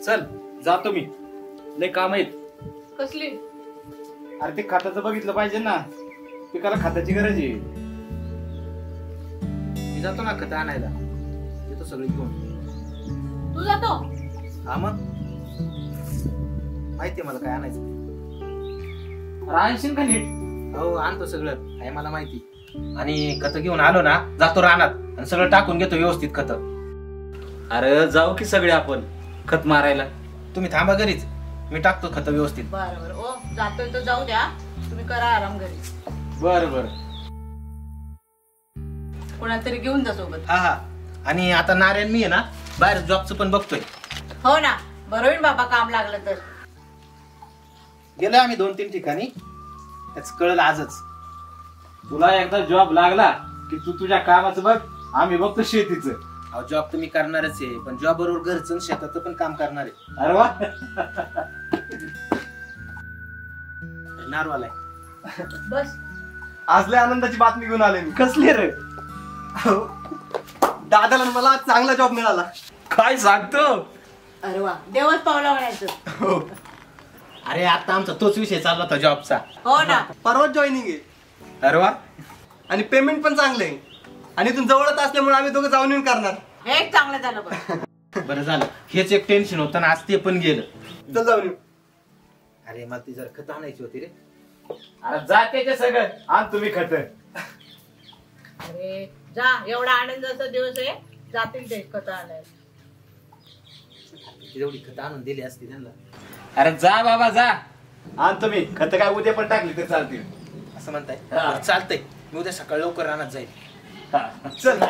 चल जातो मी, लय काम आहेत. कसली? अरे ते खताचं बघितलं पाहिजे ना, पिकाला खताची गरज आहे. मी जातो ना खत आणायला, येतो सगळी घेऊन. तू जातो? हा मग माहितीये मला काय आणायचं. आणशील का नीट? हो आणतो सगळं, आहे मला माहिती. आणि खत घेऊन आलो ना, जातो रानात आणि सगळं टाकून घेतो व्यवस्थित खत. अरे जाऊ की सगळे आपण खत मारायला. तुम्ही थांबा घरीच, मी टाकतो खत व्यवस्थित. बरोबर. ओ जातोय तर जाऊ द्या, तुम्ही करा आराम घरी. बर बर. कोणाला तरी घेऊन जा सोबत. हा हा. आणि आता नारायण मी आहे ना, बाहेर जॉबचं पण बघतोय. हो ना, बरं होईल बाबा काम लागलं तर. गेलोय आम्ही 2-3 ठिकाणी, त्याच कळलं आजच. तुला एकदा जॉब लागला की तू तुझ्या कामाचं बघ, आम्ही बघतो शेतीचं. अहो जॉब तर मी करणारच आहे, पण जॉब बरोबर घरचं शेताचं पण काम करणार आहे. अरे वा. नारवालाय बस. आज लय आनंदाची बातमी घेऊन आले मी. कसली रे? दादाला मला चांगला जॉब मिळाला. काय सांगतो? अरे वा, देवच पावला म्हणायचं. हो. अरे आता आमचा तोच विषय चालला होता जॉबचा. हो ना. परवाच जॉईनिंग आहे. अरे वा. आणि पेमेंट पण चांगलं आहे. आणि इथून जवळच असल्यामुळे आम्ही दोघं जाऊन येऊन करणार. हे चांगलं झालं बरं. बरं झालं, हेच एक टेन्शन होतं ना, आज ते पण गेलं. चल जाऊन येऊ. अरे मला ती जर खत आणायची होती रे. अरे जा त्याच्या सगळं आण तुम्ही खत. अरे जा, एवढा आनंदाचा दिवस आहे, जातील ते खत आणायला. एवढी खत आणून दिली असती त्यांना. अरे जा बाबा जा, आण तुम्ही खत. काय उद्या पण टाकली तर चालतील असं म्हणताय? चालतंय, मी उद्या सकाळ लवकर रानात जाईल. चल ना.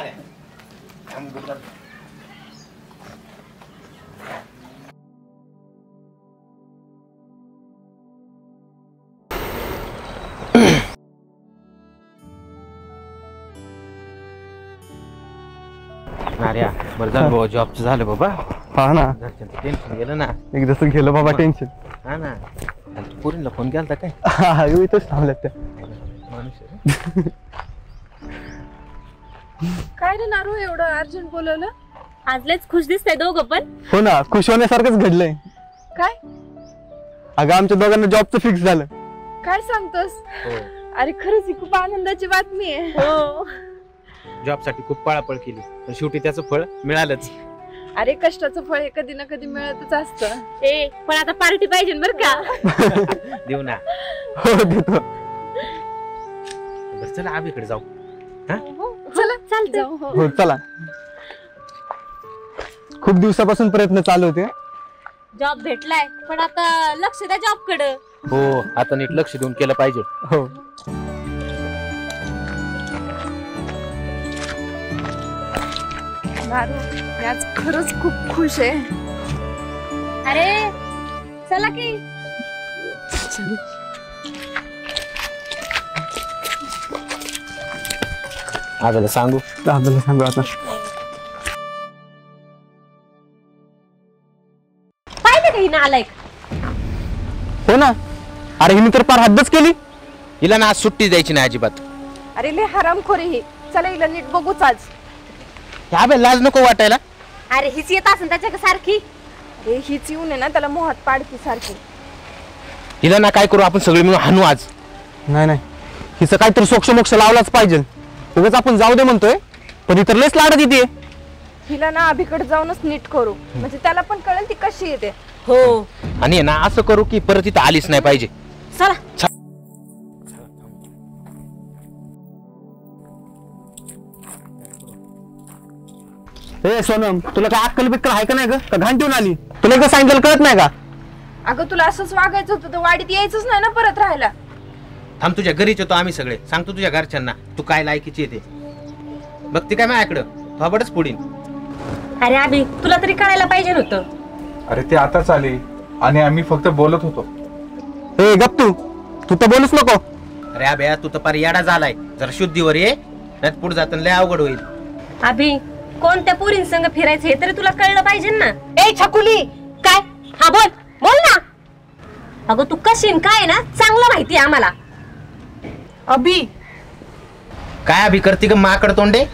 बरं झालं बाबा, जॉबचं झालं बाबा. हा ना, टेन्शन गेलं ना एकदा तर गेलं बाबा टेन्शन. हा ना. पोरीला फोन केलता काय? हा इथंच थांबल्यात त्या. माणूस काय रे नारू, एवढं अर्जंट बोलवलं? आज लयच खुश दिसताय दोघं पण. हो ना, खुश होण्यासारखंच घडलंय. काय? अगं आमच्या दोघांना जॉबचं फिक्स झालं. काय सांगतोस? अरे खरंच ही खूप आनंदाची बातमी आहे. हो. जॉब साठी खूप पळापळ केली, पण शेवटी त्याचं फळ मिळालंच. अरे कष्टाचं फळ हे कधी ना कधी मिळतच असतं. ए पण आता पार्टी पाहिजे बर का? देऊ ना. हो देतो. बरं चला आबीकडे जाऊ. चला चालतं. जाऊ. हो. हो चला. खूप दिवसापासून प्रयत्न चालू होते. जॉब भेटलाय, पण आता लक्ष द्या जॉब कडे. हो आता नीट लक्ष देऊन केलं पाहिजे. हो. नारू, मी आज खरंच खूप खुश आहे. अरे चला की. आजला सांगू. दादाला सांगू आता. पाहिलं का हिनं आलाय? हो ना. अरे हिने तर फार हद्दच केली. हिला ना आज सुट्टी द्यायची नाही अजिबात. अरे लय हरामखोरी ही. चला हिला नीट बघूच आज. ह्या बे लाज नको वाटायला. अरे हीच येत असेल त्याच्या सारखी. अरे हीच येऊन आहे ना त्याला मोहात पाडती सारखी. हिला ना काय करू आपण सगळे मिळून हाणू आज. नाही नाही, हिचं काहीतरी सोक्ष मोक्ष लावलाच पाहिजे. उगाच आपण जाऊ दे म्हणतोय, पण इतर लयच लाडत येते. हिला ना अभिकडे जाऊनच नीट करू, म्हणजे त्याला पण कळेल ती कशी येते. हो. आणि ना असं करू की परत इथं आलीच नाही पाहिजे. चला. ए सोनम, तुला काय अक्कल बिक्कल आहे का नाही ग? का घाण ठेवून आली? तुला एकदा सांगितलं कळत नाही का? अगं तुला असंच वागायचं होतं तर वाडीत यायचंच नाही ना परत राहायला. थांब, तुझ्या घरीच येतो आम्ही सगळे, सांगतो तुझ्या घरच्यांना तू काय लायकीची येते. बघते काय माझ्याकडं थोबडच पुढील. अरे अभि, तुला तरी कळायला पाहिजे होतं. अरे ते आताच आले आणि आम्ही फक्त बोलत होतो. ए गप तू तर बोलूच नको. अरे अभ्या, तू तर पार येडा झालाय. जरा शुद्धीवर ये, नाही पुढे जाताना लय अवघड होईल. अभि, कोणत्या पुरींसंग फिरायचं हे तरी तुला कळलं पाहिजे ना. ए छकुली, काय? हा बोल बोल ना. अगं तू कशी काय ना चांगलं माहिती आम्हाला. अभि, काय अभि करते ग माकड तोंडे?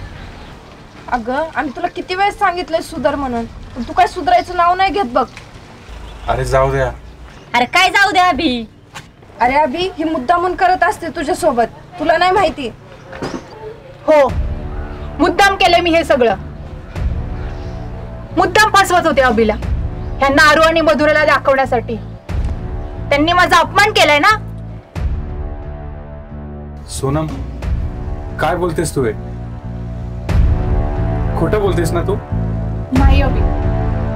अगं आम्ही तुला किती वेळेस सांगितलंय सुधार म्हणून, पण तू काय सुधारायचं नाव नाही घेत बघ. अरे जाऊ द्या. अरे काय जाऊ दे अभि. अरे अभि, ही मुद्दामून करत असते तुझ्यासोबत, तुला नाही माहिती. हो मुद्दाम केलंय मी हे सगळं. मुद्दाम फसवत होते अभिला, ह्या नारू आणि मधुराला दाखवण्यासाठी. त्यांनी माझा अपमान केलाय ना. सोनम, काय बोलतेस तू? खोटं बोलतेस ना तू? नाही अभि,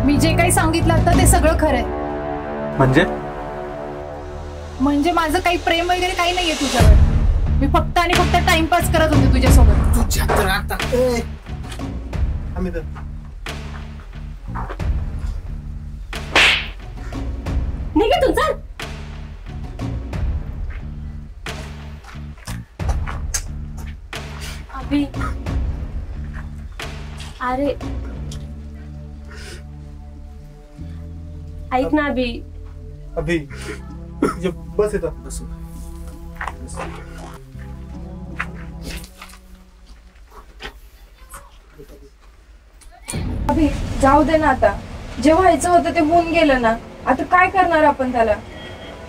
मी जे काही सांगितलं आता ते सगळं खरंय. म्हणजे माझं काही प्रेम वगैरे काही नाहीये तुझ्यावर. मी फक्त आणि फक्त टाइमपास करत होते तुझ्यासोबत. निघे चल. अभि, अरे ऐक ना अभि. अभि बस येतं. अभि जाऊ दे ना आता, जे व्हायचं होतं ते होऊन गेलं ना, आता काय करणार आपण त्याला.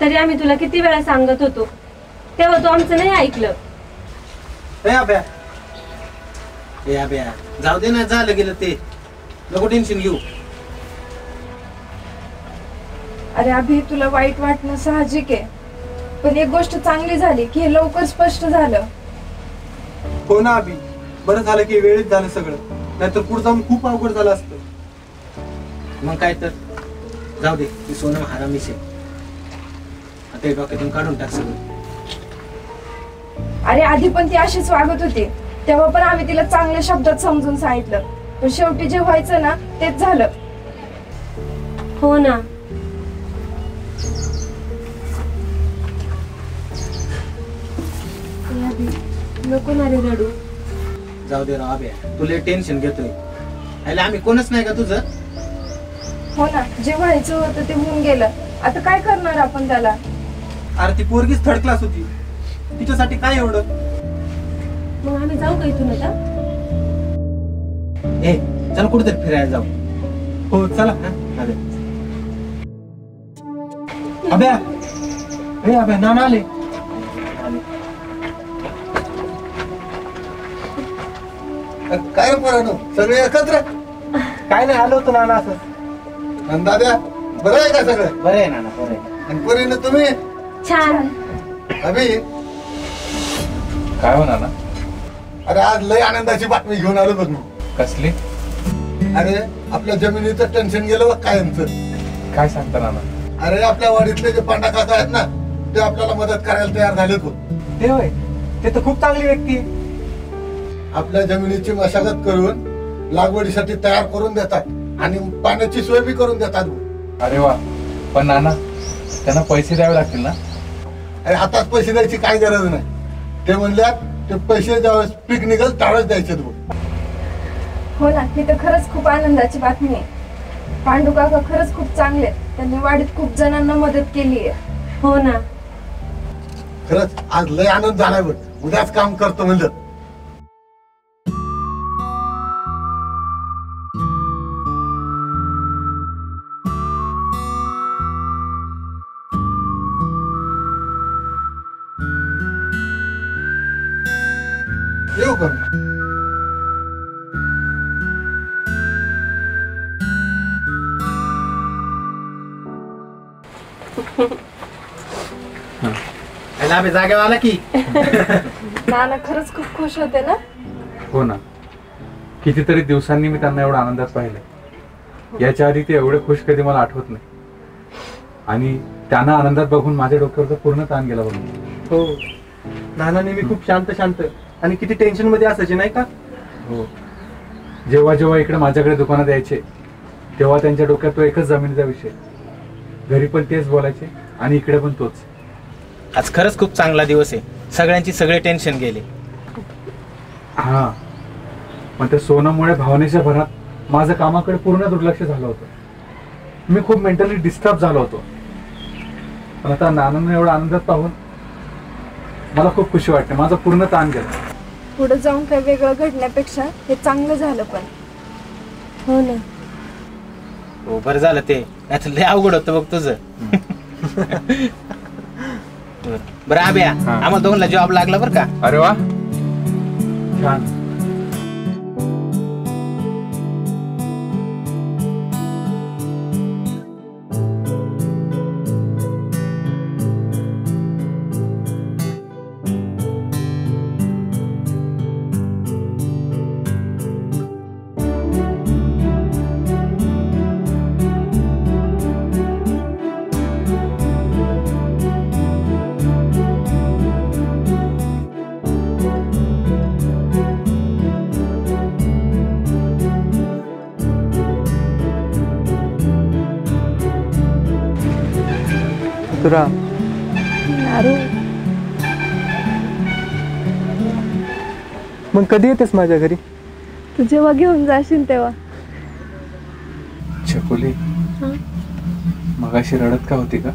तरी आम्ही तुला किती वेळा सांगत होतो, तेव्हा तू आमचं नाही ऐकलं. ए अभ्या, ए अभ्या, जाऊ दे ना, झालं गेलं ते, नको टेन्शन घेऊ. अरे अभि, तुला वाईट वाटणं साहजिक आहे, पण एक गोष्ट चांगली झाली की हे लवकर स्पष्ट झालं. हो ना अभि, बरं झालं की वेळेत झालं सगळं, नाहीतर पुढे जाऊन खूप अवघड झालं असतं. मग काय तर, जाऊ दे, ती सोनम हरामीच आहे. आता हे डोक्यातून काढून टाक सगळं. अरे आधी पण ती अशीच वागत होती, तेव्हा पण आम्ही तिला चांगल्या शब्दात समजून सांगितलं, पण शेवटी जे व्हायचं ना तेच झालं. हो ना. नको ना रे रडू. जाऊ दे राव अभ्या, तुला टेन्शन घेतोय. अरे आम्ही कोणच नाही का तुझं? हो ना, जे व्हायचं होतं ते होऊन गेलं, आता काय करणार आपण त्याला. अरे ती पोरगीच थर्ड क्लास होती, तिच्यासाठी काय एवढं. मग आम्ही जाऊ का इथून आता? ए चल कुठेतरी फिरायला जाऊ. हो चला. अरे अभ्या, ए अभ्या, नाना आले. काय पोरांनो, सगळे एकत्र? काय नाही, आलो होतो नाना असं. आणि दादा बरं आहे का सगळं? बरं आहे नाना, बरं आहे. आणि पोरीनं तुम्ही? छान. अभि, काय होणार ना? अरे आज लय आनंदाची बातमी घेऊन आलो बघ मी. कसली? अरे आपल्या जमिनीचं टेन्शन गेलं बघ कायमचं. काय सांगता नाना? अरे आपल्या वाडीतले जे पांडा काका आहेत ना, ते आपल्याला मदत करायला तयार झालेत बघ. ते होय, ते तर खूप चांगली व्यक्ती आहे. आपल्या जमिनीची मशागत करून लागवडीसाठी तयार करून देतात आणि पाण्याची सोय बी करून देतात. अरे वा, पण नाना त्यांना पैसे द्यावे लागतील ना? अरे आताच पैसे द्यायची काय गरज नाही. ते म्हणल्यात ते पैसे ज्यावेळेस पीक निघेल त्यावेळेस द्यायचे. हो ना, ही तर खरंच खूप आनंदाची बातमी आहे. पांडू काका खरंच खूप चांगले, त्यांनी वाडीत खूप जणांना मदत केली आहे. हो ना. खरंच आज लय आनंद झालाय बघ. उद्याच काम करतो म्हणलं. येऊ का? अभ्या जागेवर आला की. नाना खरंच खूप खुश होते ना. हो ना, कितीतरी दिवसांनी मी त्यांना एवढं आनंदात पाहिलं. याच्या आधी ते एवढे खुश कधी मला आठवत नाही. आणि त्यांना आनंदात बघून माझ्या डोक्यावरचा पूर्ण ताण गेला बघून. हो, नाना नेहमी खूप शांत आणि किती टेन्शन मध्ये असायचे नाही का? हो, जेव्हा जेव्हा इकडे माझ्याकडे दुकानात यायचे तेव्हा त्यांच्या डोक्यात तो एकच जमिनीचा विषय. घरी पण तेच बोलायचे आणि इकडे पण तोच. आज खरंच खूप चांगला दिवस आहे, सगळ्यांची सगळे टेन्शन गेले. हा, पण त्या सोनामुळे भावनेच्या भरात माझं कामाकडे पूर्ण दुर्लक्ष झालं होतं. मी खूप मेंटली डिस्टर्ब झालो होतो. पण आता नानांना एवढा आनंदात पाहून मला खूप खुशी वाटते. माझा पूर्ण ताण गेला. पुढे जाऊन काही वेगळं घडण्यापेक्षा हे चांगलं झालं. पण हो ना, हो बरं झालं ते, नाहीतर लय अवघड होतं बघ तुझं. बरं आब्या, आम्हाला दोघांना जॉब लागला बरं का? अरे वा, छान. तुरा मग कधी येतेस माझ्या घरी? तू जेव्हा घेऊन जाशील तेव्हा. छकुली, मगाशी रडत का होती का?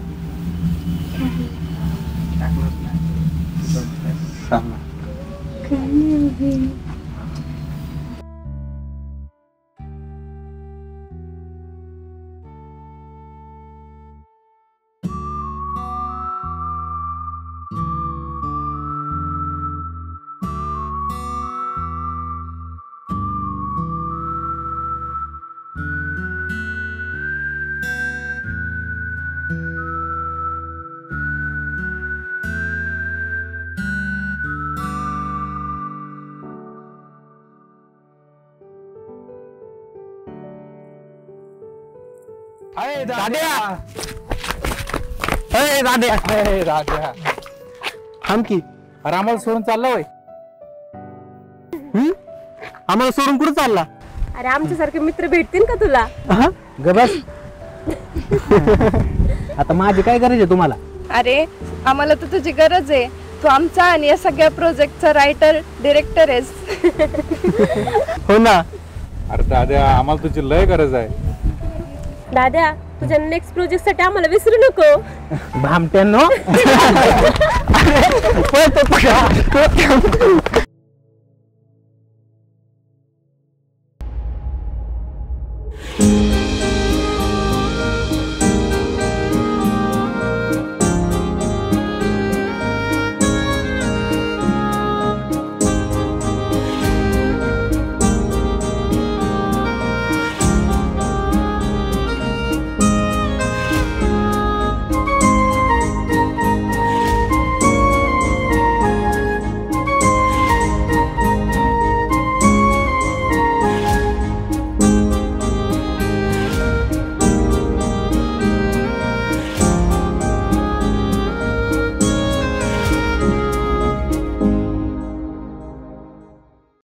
सांग ना. थांब की. अरे आम्हाला सोडून चालला होय? आम्हाला सोडून कुठं चालला? अरे आमच्यासारखे मित्र भेटतील का तुला? गबस. आता माझी काय गरज आहे तुम्हाला? अरे आम्हाला तर तुझी गरज आहे. तू आमचा आणि या सगळ्या प्रोजेक्टचा रायटर डिरेक्टर आहेस. हो ना. अरे दादा, आम्हाला तुझी लय गरज आहे. दादा, तुझ्या नेक्स्ट प्रोजेक्ट साठी आम्हाला विसरू नको. भामट्यांनो.